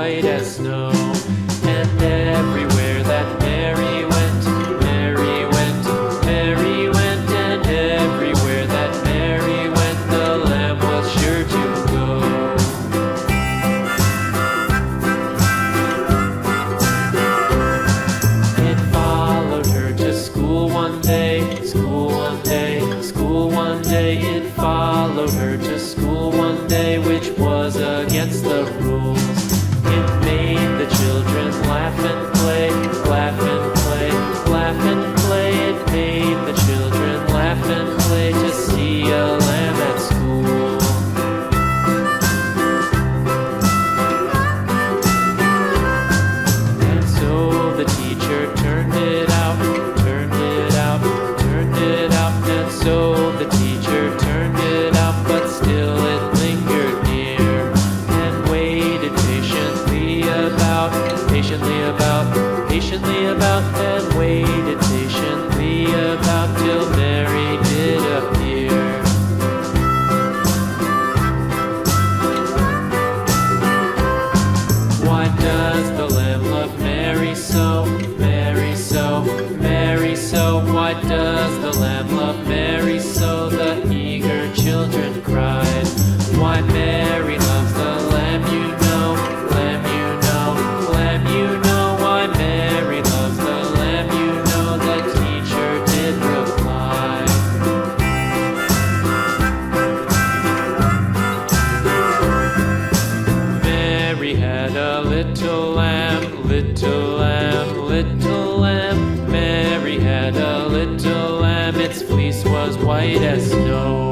white as snow. And everywhere that Mary went, Mary went, Mary went. And everywhere that Mary went, the lamb was sure to go. It followed her to school one day, school one day, school one day. It followed her to school one day, which was against the rules. It made the children laugh and play, laugh and play, laugh and play. It made the children laugh and play to see a lamb at school. And so the teacher turned it out, turned it out, turned it out. And so the teacher turned it out, but still it lingered near and waited patiently about, and waited patiently about till Mary did appear. Why does the lamb love Mary so, Mary so, Mary so? Why does the lamb love Mary so? The eager children cried. Why Mary loves the lamb, you know, lamb, you know, lamb, you know. Why Mary loves the lamb, you know, the teacher did reply. Mary had a little lamb, little lamb, little lamb. Mary had a little lamb, its fleece was white as snow.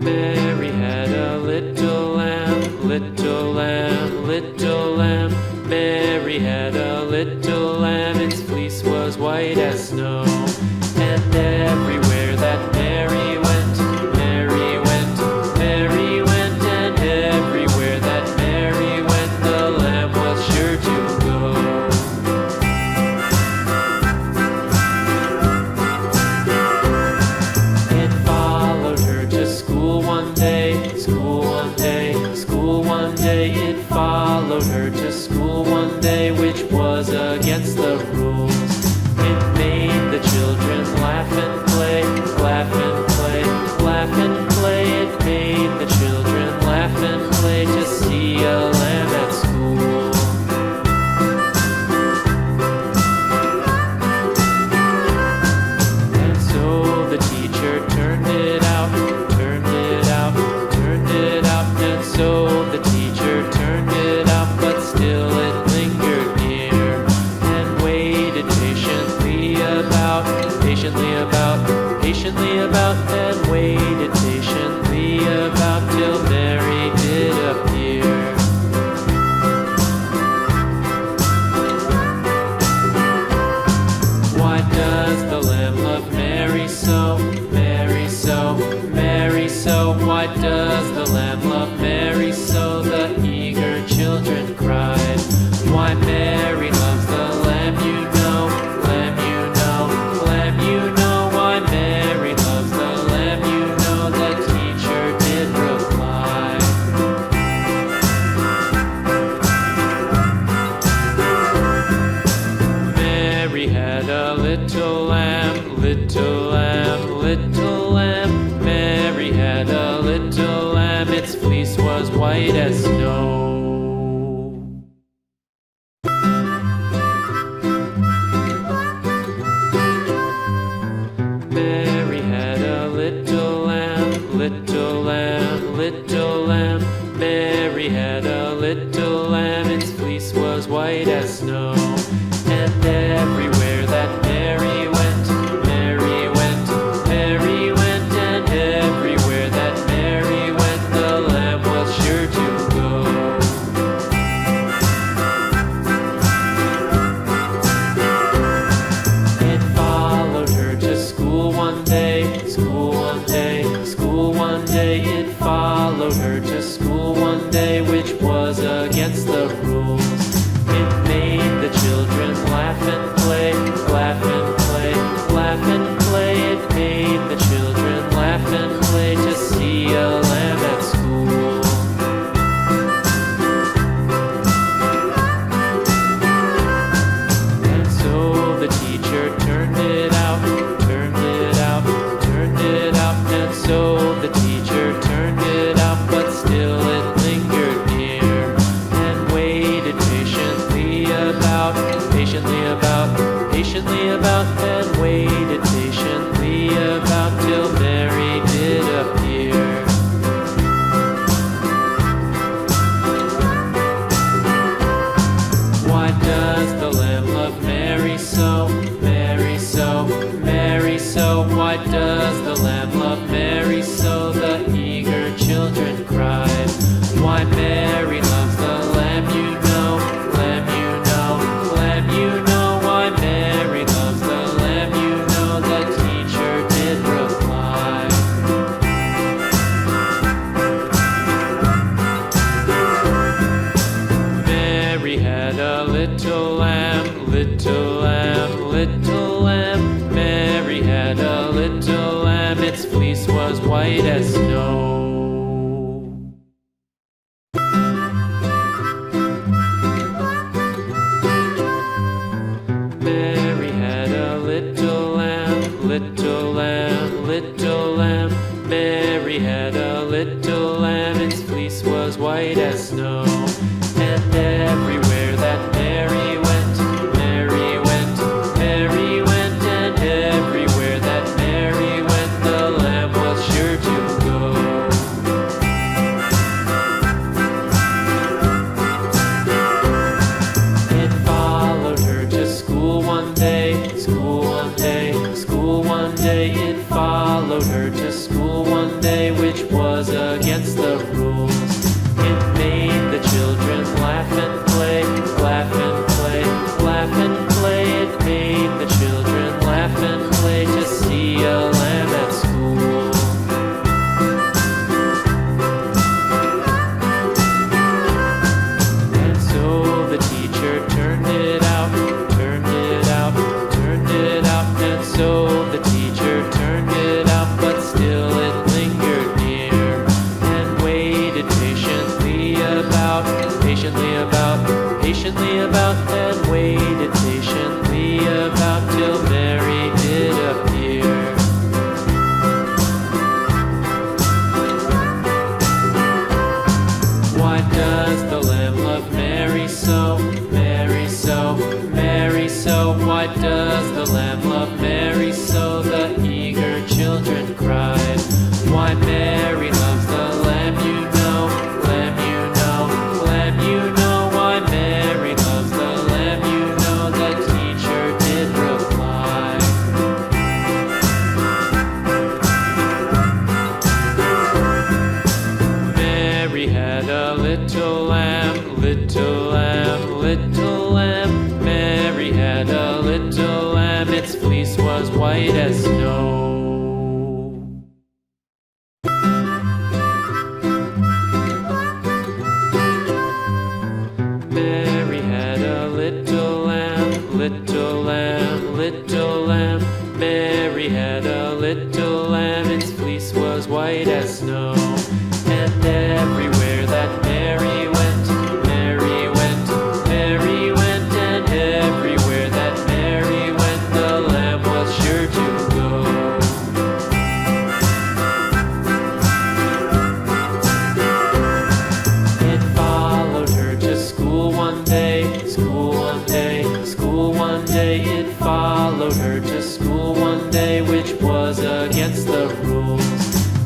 Mary had a little lamb, little lamb, little lamb. Mary had a little lamb, its fleece was white as snow. And everywhere that Mary went, Mary went, Mary went. And everywhere that Mary went, the lamb was sure to go. It followed her to school one day, school one day, school one day. It followed her to school one day, which was against the rules. It made the children laugh and play, laugh and play, laugh and play. It made the children laugh and play to see a lamb at school. And so the teacher turned it out, turned it out, turned it out. And so the teacher turned it out, but still it lingered near and waited patiently about, and waited patiently about till Mary did appear. Why does the lamb love Mary so, Mary so, Mary so? Why does the lamb love Mary so? The eager children cried. Why Mary loves the lamb, you know, lamb, you know, lamb, you know. Why Mary loves the lamb, you know, the teacher did reply. Mary had a little lamb, little lamb, little lamb. Mary had a little lamb, its fleece was white as snow. Mary had a little lamb, little lamb, little lamb. Mary had a little lamb, its fleece was white as snow. And everywhere that Mary went, Mary went, Mary went. And everywhere that Mary went, the lamb was sure to go. It followed her to school one day, school one day, school one day. It followed her to school one day, which was against the rules. It made the children laugh and play, laugh and play, laugh and play. It made the children its fleece was white as snow. Mary had a little lamb, little lamb, little lamb. Mary had a little lamb, its fleece was white as snow. And everywhere that Mary went, Mary went, Mary went, and everywhere that Mary went, the lamb was sure to go. It followed her to school one day, school one day, school one day. It followed her to school one day, which was against the rules. It made the children laugh and play, laugh and play, laugh and play. It made the children laugh and play to see a lamb at school. And so the teacher turned it out, turned it out, turned it out. And so the teacher turned it out, but still it lingered near and waited patiently about, patiently about, and waited patiently about till Mary did appear. Why does the lamb love Mary so, Mary so, Mary so? Why does the lamb love Mary so? The eager children cried. Why Mary loves the lamb, you know, lamb, you know, lamb, you know. Why Mary loves the lamb, you know, the teacher did reply. Mary had a little lamb, little lamb, little lamb. Mary had a little lamb, its fleece was white as snow. Mary had a little lamb, little lamb, little lamb. Mary had a little lamb, its fleece was white as snow. And everywhere that Mary went, Mary went, Mary went, and everywhere that Mary went, the lamb was sure to go. It followed her to school one day, school one day, school one day. It followed her to school one day, which was against the rules.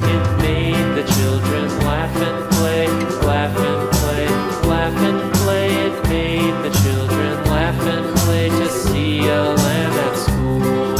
It made the children laugh and play, laugh and play, laugh and play. It made the children laugh and play to see a lamb at school.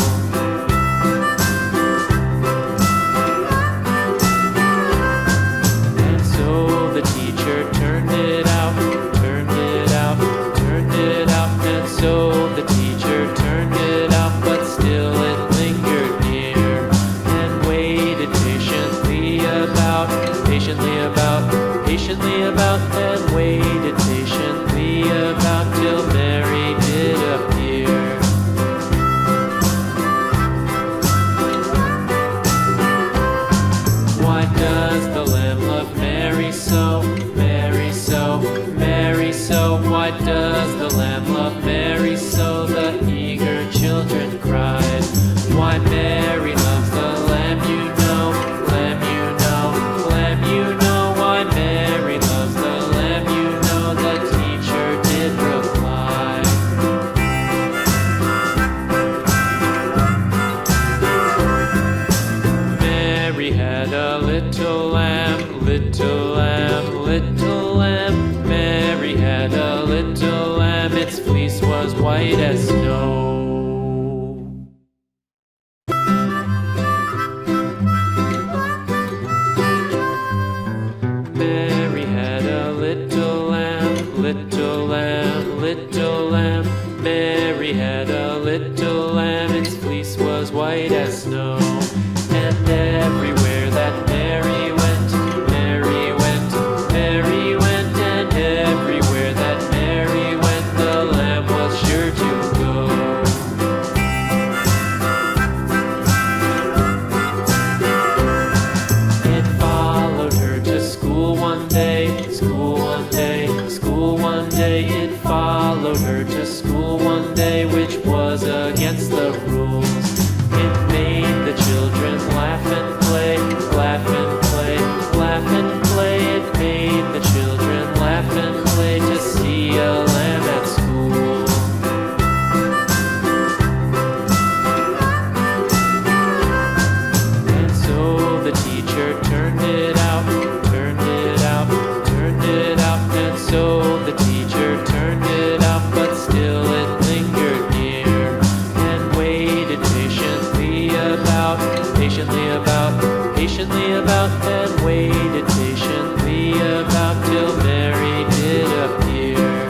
And so the teacher turned it out, turned it out, turned it out. And so the teacher turned it out, but still it lingered near and waited patiently about, patiently about, and waited patiently about till Mary did appear. Why does the lamb love Mary so, Mary so, Mary so? Why does the lamb love Mary so? The eager children cried. Why Mary loves the lamb, you know, lamb, you know, lamb, you know. Why Mary loves the lamb, you know, the teacher did reply. Mary had a little lamb, little lamb, little lamb. Mary had a little lamb, its fleece was white as snow. Mary had a little lamb, little lamb, little lamb. Mary had a little lamb, its fleece was white as snow. And everywhere that Mary went, Mary went, Mary went, and everywhere that Mary went, the lamb was sure to go. patiently about, and waited patiently about till Mary did appear.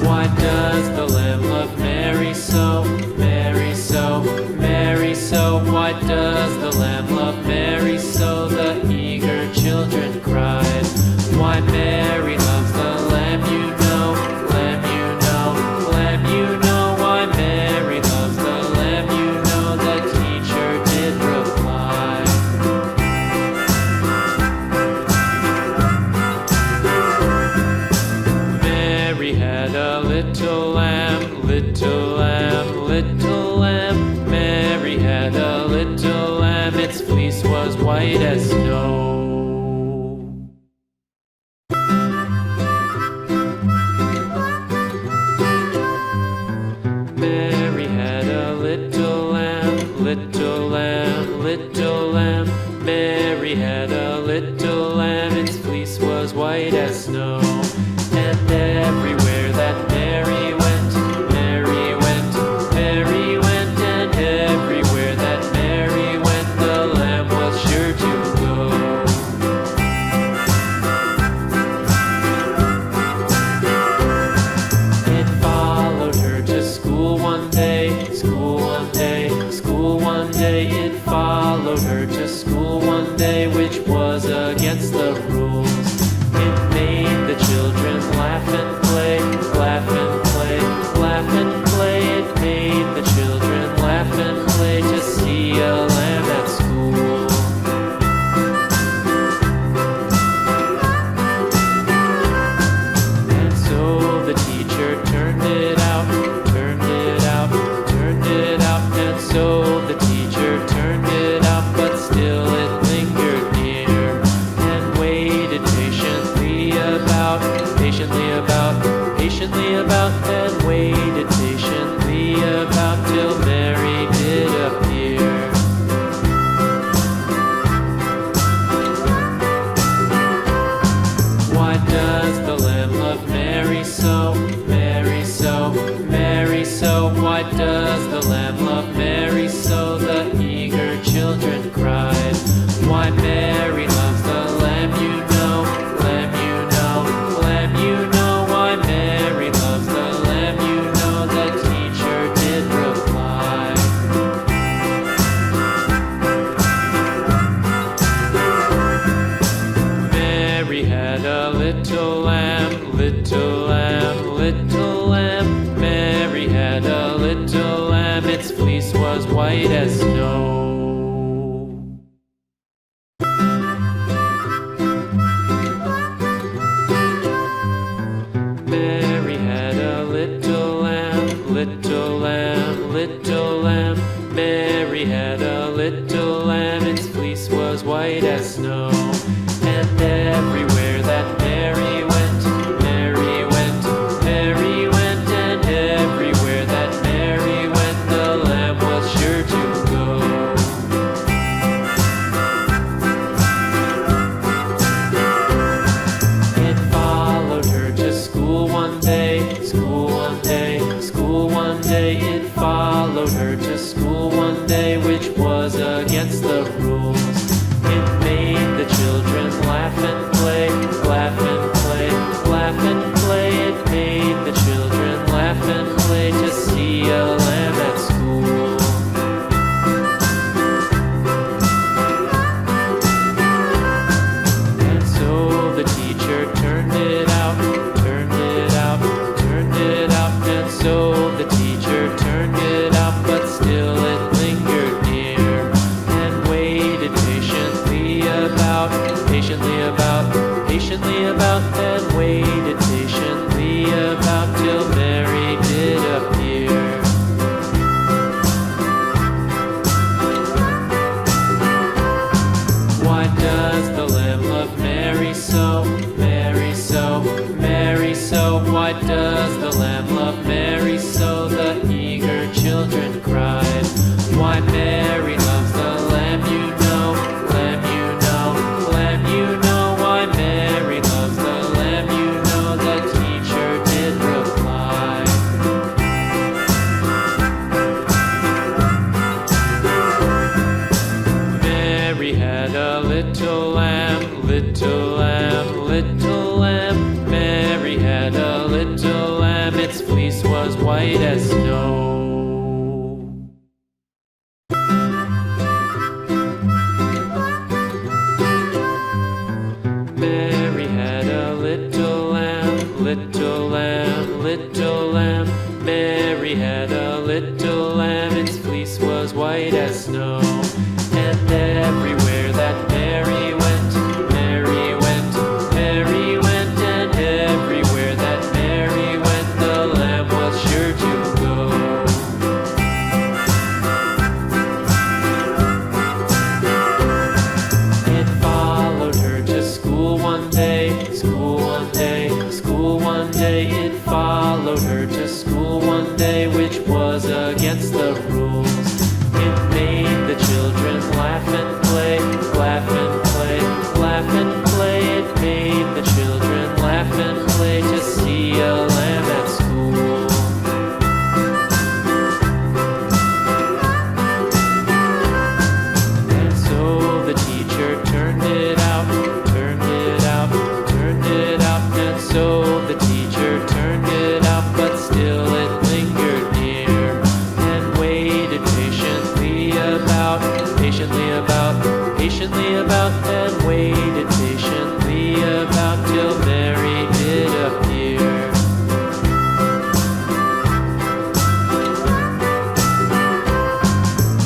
Why does the Lamb love Mary so, Mary so, Mary so? Why does the Lamb love Mary so? The eager children cried. Why Mary loves the Lamb, you know, Lamb, you know, Lamb, you know. Why Mary loves the Lamb, you know, the teacher did reply. Mary had a little lamb, little lamb, little lamb. Mary had a little lamb, its fleece was white as snow. Mary had a little lamb, little lamb, little lamb. Mary had a little lamb, its fleece was white as snow. And everywhere that Mary went, Mary went, Mary went, and everywhere that Mary went, the lamb was sure to go. It followed her to school one day, school one day, school one day. It followed her to school one day, which was against the rules. It made the children laugh and play, laugh and play, laugh and play. It made the children laugh and play to see a lamb at school. And so the teacher turned it out, turned it out, turned it out. And so the teacher turned it out, but still it lingered near and waited patiently about, patiently about, patiently about, and waited patiently about till Mary did appear. Why does the Lamb love Mary so, Mary so, Mary so? Why does the Lamb love Mary so? The eager children cried. Why Mary loves the Lamb, you know, Lamb, you know, Lamb, you know. Why Mary loves the Lamb, you know, the teacher did reply. Mary had a little lamb, little lamb, little lamb. Mary had a little lamb, its fleece was white as snow. Mary had a little lamb, little lamb, little lamb. Mary had a little lamb, its fleece was white as snow. And everywhere that Mary went, Mary went, Mary went, and everywhere that Mary went, the lamb was sure to go. It followed her to school one day, school one day, school one day. It followed her to school one day, which was against the rules. It made the children laugh and play, laugh and play, laugh and play. It made the children laugh and play to see a lamb at school. And so the teacher turned it out, turned it out, turned it out. And so the teacher turned it out, but still it lingered near and waited patiently about, patiently about, patiently about, and waited patiently about till Mary did appear. little lamb, its fleece was white as snow. And everywhere that Mary went, Mary went, Mary went, and everywhere that Mary went, the lamb was sure to go. It followed her to school one day, school one day, school one day. It followed her to school one day, which was against the rules. It made the children laugh and play, laugh and play, laugh and play. It made the children laugh and play to see a lamb at school. And so the teacher turned it out, turned it out, turned it out. And so the teacher turned it out, but still it lingered near and waited patiently about, and waited patiently about till Mary did appear.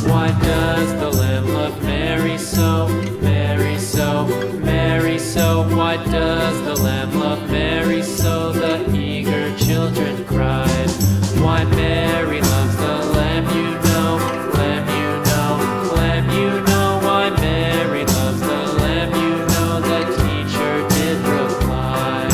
Why does the lamb love Mary so, Mary so, Mary so? Why does the lamb love Mary so? The eager children cried. Why Mary loves the lamb, you know, lamb, you know, lamb, you know. Why Mary loves the lamb, you know, the teacher did reply.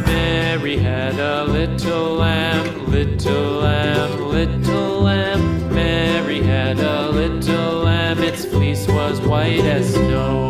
Mary had a little lamb, little lamb, little lamb. Mary had a little lamb, its fleece was white as snow.